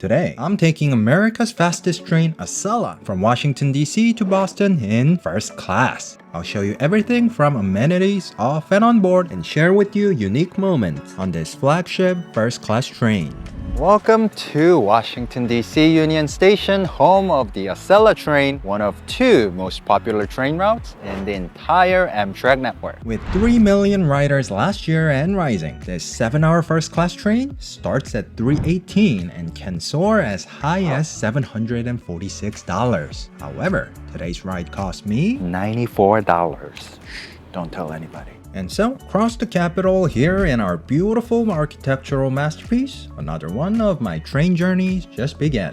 Today, I'm taking America's fastest train, Acela, from Washington, D.C. to Boston in first class. I'll show you everything from amenities, off and on board, and share with you unique moments on this flagship first class train. Welcome to Washington, D.C. Union Station, home of the Acela train, one of two most popular train routes in the entire Amtrak network. With 3 million riders last year and rising, this 7-hour first-class train starts at $318 and can soar as high as $746. However, today's ride cost me $94. Don't tell anybody. And so, across the Capitol here in our beautiful architectural masterpiece, another one of my train journeys just began.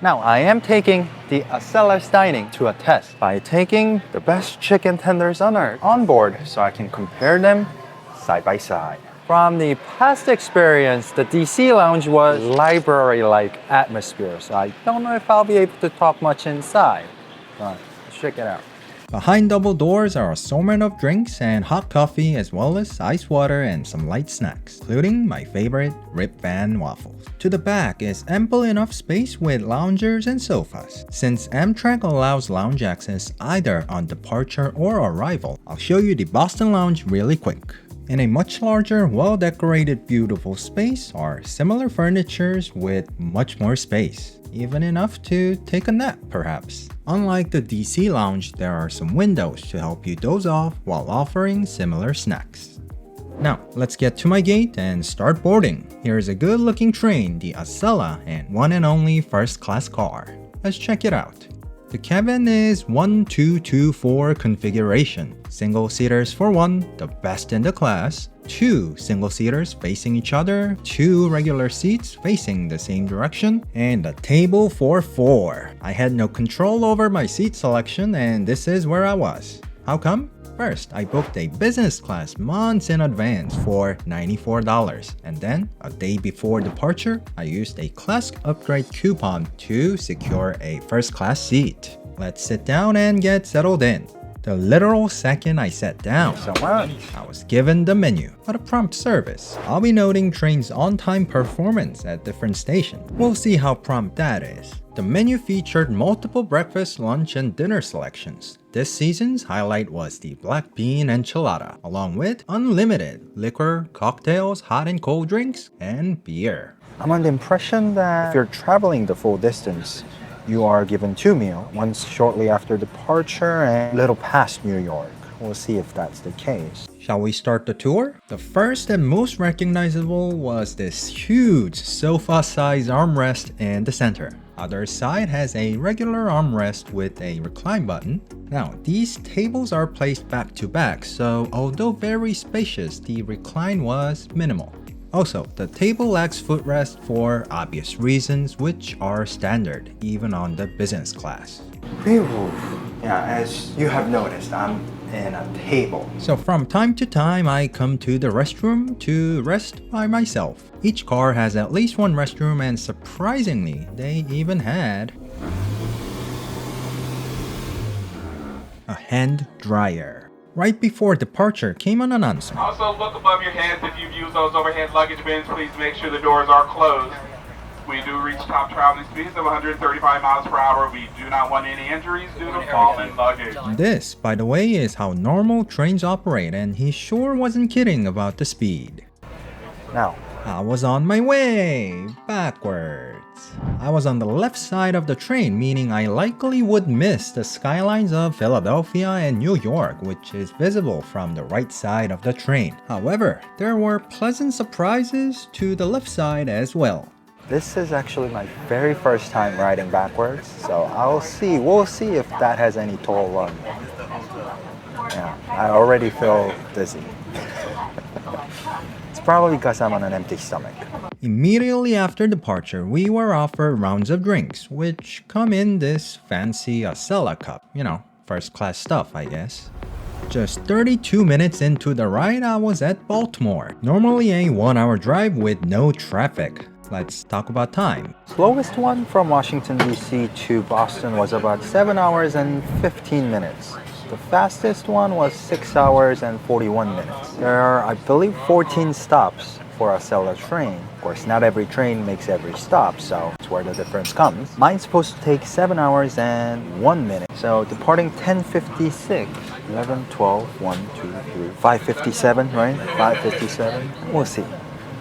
Now, I am taking the Acela's dining to a test by taking the best chicken tenders on earth on board so I can compare them side by side. From the past experience, the DC lounge was library-like atmosphere, so I don't know if I'll be able to talk much inside, but let's check it out. Behind double doors are assortment of drinks and hot coffee as well as ice water and some light snacks, including my favorite Rip Van waffles. To the back is ample enough space with loungers and sofas. Since Amtrak allows lounge access either on departure or arrival, I'll show you the Boston lounge really quick. In a much larger, well-decorated, beautiful space are similar furnitures with much more space, even enough to take a nap perhaps. Unlike the DC lounge, there are some windows to help you doze off while offering similar snacks. Now, let's get to my gate and start boarding. Here's a good-looking train, the Acela, and one and only first-class car. Let's check it out. The cabin is 1224 configuration. Single seaters for one, the best in the class. 2 single seaters facing each other, 2 regular seats facing the same direction, and a table for 4. I had no control over my seat selection, and this is where I was. How come? First, I booked a business class months in advance for $94, and then a day before departure, I used a class upgrade coupon to secure a first class seat. Let's sit down and get settled in. The literal second I sat down, I was given the menu. What a prompt service. I'll be noting train's on-time performance at different stations. We'll see how prompt that is. The menu featured multiple breakfast, lunch, and dinner selections. This season's highlight was the black bean enchilada, along with unlimited liquor, cocktails, hot and cold drinks, and beer. I'm on the impression that if you're traveling the full distance, you are given 2 meals, once shortly after departure and a little past New York. We'll see if that's the case. Shall we start the tour? The first and most recognizable was this huge sofa-sized armrest in the center. Other side has a regular armrest with a recline button. Now, these tables are placed back to back, so although very spacious, the recline was minimal. Also, the table lacks footrest for obvious reasons, which are standard even on the business class. Yeah, as you have noticed, I'm in a table. So from time to time, I come to the restroom to rest by myself. Each car has at least one restroom, and surprisingly, they even had a hand dryer. Right before departure came an announcement. Also, look above your heads if you've used those overhead luggage bins. Please make sure the doors are closed. We do reach top traveling speeds of 135 miles per hour. We do not want any injuries due to fallen luggage. This, by the way, is how normal trains operate, and he sure wasn't kidding about the speed. Now, I was on my way backwards. I was on the left side of the train, meaning I likely would miss the skylines of Philadelphia and New York, which is visible from the right side of the train. However, there were pleasant surprises to the left side as well. This is actually my very first time riding backwards, so we'll see if that has any toll on me. Yeah, I already feel dizzy. It's probably because I'm on an empty stomach. Immediately after departure, we were offered rounds of drinks, which come in this fancy Acela cup. You know, first class stuff, I guess. Just 32 minutes into the ride, I was at Baltimore. Normally a 1-hour drive with no traffic. Let's talk about time. Slowest one from Washington, D.C. to Boston was about 7 hours and 15 minutes. The fastest one was 6 hours and 41 minutes. There are, I believe, 14 stops for a Acela train. Of course, not every train makes every stop, so that's where the difference comes. Mine's supposed to take 7 hours and 1 minute. So departing 10:56, 11, 12, 1, 2, 3, 5:57, right? 5:57. We'll see.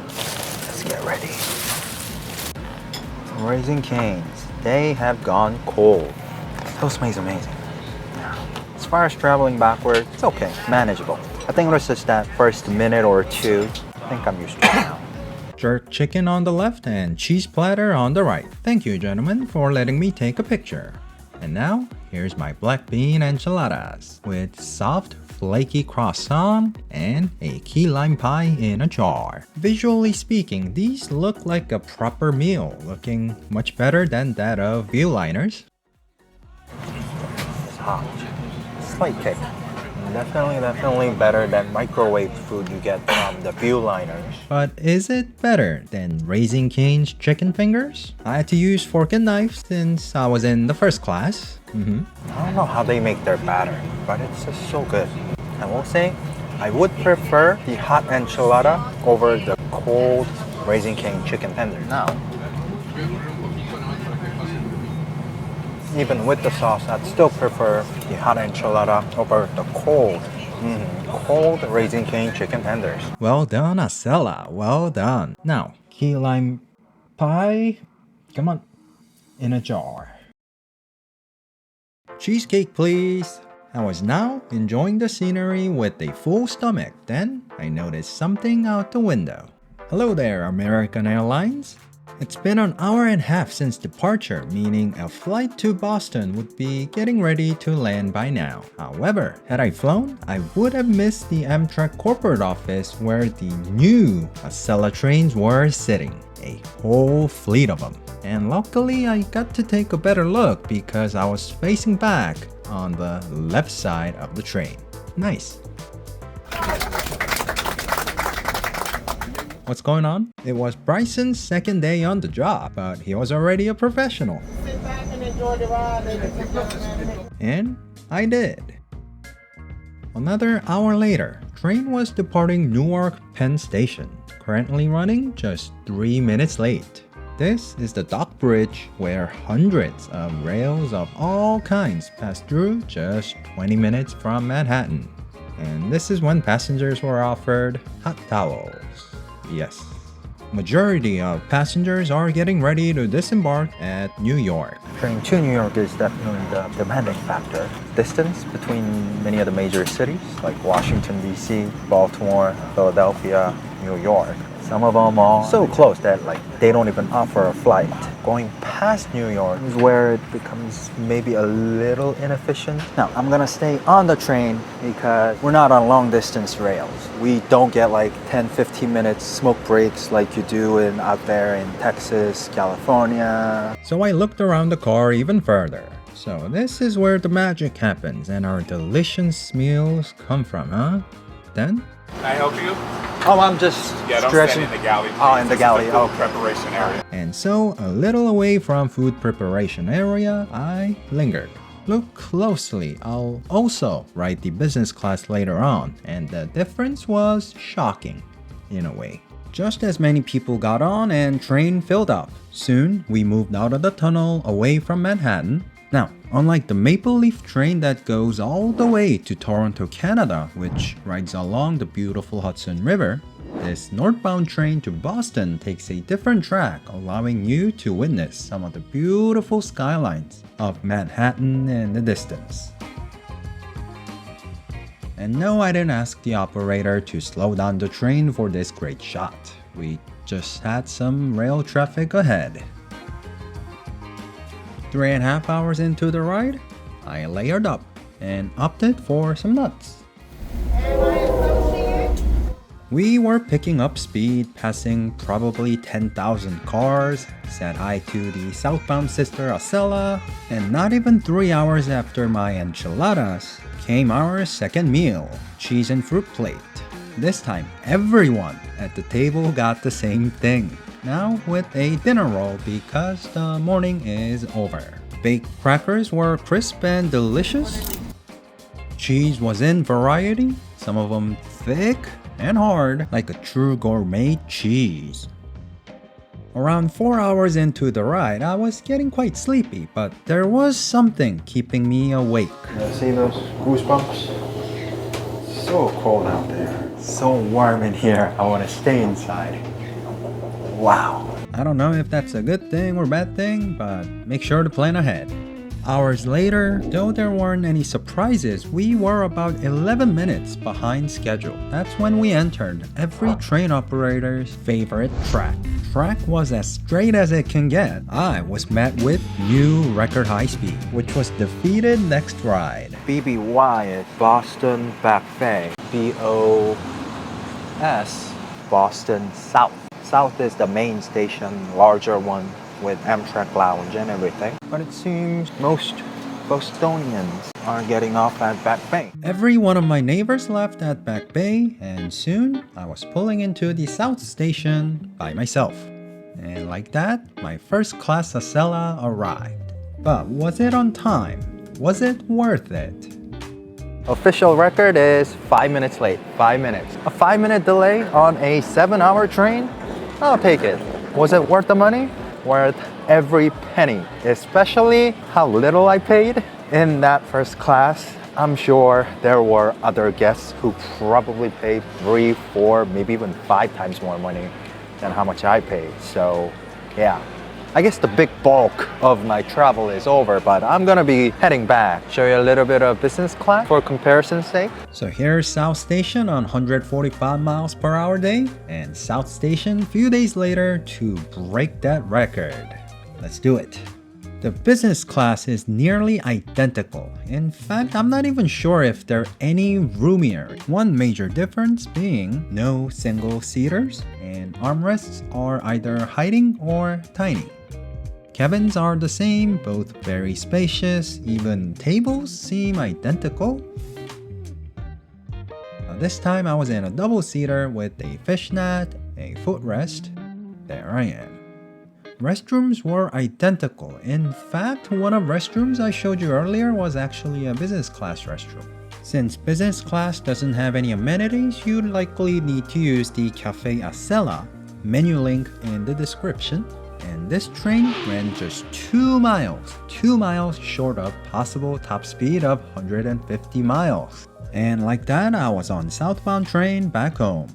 Let's get ready. Raising Cane's. They have gone cold. Toastmate is amazing. As far as traveling backward, it's okay, manageable. I think it was just that first minute or two. I think I'm used to it now. Jerk chicken on the left and cheese platter on the right. Thank you, gentlemen, for letting me take a picture. And now, here's my black bean enchiladas with soft, flaky croissant and a key lime pie in a jar. Visually speaking, these look like a proper meal, looking much better than that of Viewliners. It's hot. Slight kick. Definitely better than microwave food you get from the Viewliners. But is it better than Raising Cane's chicken fingers? I had to use fork and knife since I was in the first class. I don't know how they make their batter, but it's just so good. I will say, I would prefer the hot enchilada over the cold Raising Cane chicken tender. Now, even with the sauce, I'd still prefer the hot enchilada over the cold Raising Cane chicken tenders. Well done, Acela. Well done. Now, key lime pie. Come on. In a jar. Cheesecake, please. I was now enjoying the scenery with a full stomach. Then I noticed something out the window. Hello there, American Airlines. It's been an hour and a half since departure, meaning a flight to Boston would be getting ready to land by now. However, had I flown, I would have missed the Amtrak corporate office where the new Acela trains were sitting. A whole fleet of them. And luckily, I got to take a better look because I was facing back on the left side of the train. Nice. What's going on? It was Bryson's second day on the job, but he was already a professional. Sit back and enjoy the ride, ladies and gentlemen. And I did. Another hour later, train was departing Newark Penn Station, currently running just 3 minutes late. This is the dock bridge where hundreds of rails of all kinds pass through just 20 minutes from Manhattan. And this is when passengers were offered hot towels. Yes. Majority of passengers are getting ready to disembark at New York. Train to New York is definitely the demanding factor. Distance between many of the major cities like Washington, D.C., Baltimore, Philadelphia, New York. Some of them are so close that they don't even offer a flight. Going past New York is where it becomes maybe a little inefficient. Now, I'm gonna stay on the train because we're not on long distance rails. We don't get 10-15 minutes smoke breaks like you do out there in Texas, California. So I looked around the car even further. So this is where the magic happens and our delicious meals come from, huh? Then? Can I help you? Oh, I'm just Don't stretching. stand in the galley. Oh, in the This is galley. food Okay. preparation area. And so, a little away from food preparation area, I lingered. Look closely, I'll also ride the business class later on, and the difference was shocking, in a way. Just as many people got on and train filled up. Soon, we moved out of the tunnel away from Manhattan. Now, unlike the Maple Leaf train that goes all the way to Toronto, Canada, which rides along the beautiful Hudson River, this northbound train to Boston takes a different track, allowing you to witness some of the beautiful skylines of Manhattan in the distance. And no, I didn't ask the operator to slow down the train for this great shot. We just had some rail traffic ahead. 3.5 hours into the ride, I layered up and opted for some nuts. We were picking up speed, passing probably 10,000 cars, said hi to the southbound sister Acela, and not even 3 hours after my enchiladas came our second meal, cheese and fruit plate. This time, everyone at the table got the same thing. Now with a dinner roll because the morning is over. Baked crackers were crisp and delicious. cheese was in variety, some of them thick and hard like a true gourmet cheese. Around 4 hours into the ride, I was getting quite sleepy, but there was something keeping me awake. See those goosebumps? So cold out there. So warm in here. I want to stay inside. Wow. I don't know if that's a good thing or bad thing, but make sure to plan ahead. Hours later, though there weren't any surprises, we were about 11 minutes behind schedule. That's when we entered every train operator's favorite track. Track was as straight as it can get. I was met with new record high speed, which was defeated next ride. BBY is Boston Back Bay. BOS, Boston South. South is the main station, larger one with Amtrak lounge and everything. But it seems most Bostonians are getting off at Back Bay. Every one of my neighbors left at Back Bay, and soon I was pulling into the South Station by myself. And like that, my first class Acela arrived. But was it on time? Was it worth it? Official record is 5 minutes late. 5 minutes. A 5-minute delay on a 7-hour train? I'll take it. Was it worth the money? Worth every penny, especially how little I paid in that first class. I'm sure there were other guests who probably paid 3, 4, maybe even 5 times more money than how much I paid. So yeah, I guess the big bulk of my travel is over, but I'm gonna be heading back. Show you a little bit of business class for comparison's sake. So here's South Station on 145 miles per hour day, and South Station a few days later to break that record. Let's do it. The business class is nearly identical. In fact, I'm not even sure if they're any roomier. One major difference being no single seaters, and armrests are either hiding or tiny. Cabins are the same, both very spacious, even tables seem identical. This time I was in a double-seater with a fishnet, a footrest. There I am. Restrooms were identical. In fact, one of the restrooms I showed you earlier was actually a business class restroom. Since business class doesn't have any amenities, you'd likely need to use the Cafe Acela, menu link in the description. And this train ran just 2 miles short of possible top speed of 150 miles. And like that, I was on southbound train back home.